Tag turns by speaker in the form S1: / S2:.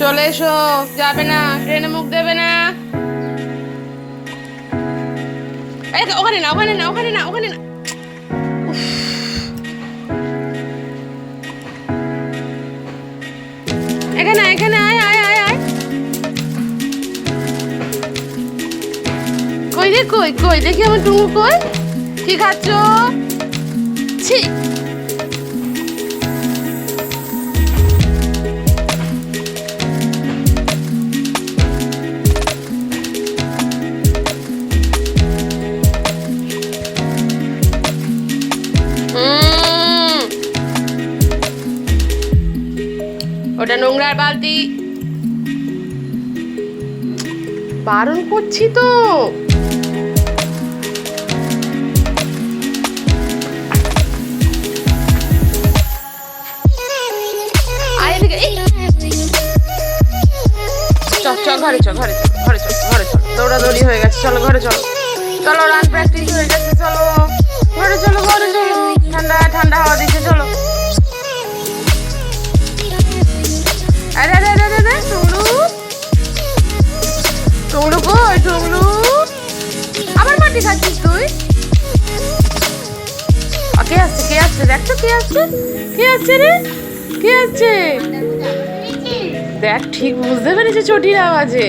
S1: চলে এসো, যাবে না, ট্রেনে মুখ দেবে না। ওখানে না, ওখানে না, ওখানে না, ওখানে না। এখানে এখানে আয় আয় আয় আয়। কই রে, কই কই দেখি আমার টুকু কই? কি খাচ্ছ? ছি, ওটা নোংরার বালতি। বারণ করছি তো। আয় এদিকে, চল চল ঘরে চল, ঘরে চল, ঘরে চল, ঘরে চল। দৌড়াদৌড়ি হয়ে গেছে, চলো ঘরে চলো। চলো, রান প্র্যাকটিস হয়ে গেছে, চলো ঘরে চলো, ঘরে চলো। ঠান্ডা ঠান্ডা হাওয়া দিচ্ছে, চলো। আরে আরে আরে আরে, টুংলু টুংলু কই? টুংলু আবার মাটি খাচ্ছিস তুই? কে আসছে, কে আসছে? দেখছো কে আসছে? কে আসছে রে? কে আসছে? দেখ, ঠিক বুঝতে পেরেছে চটির আওয়াজে।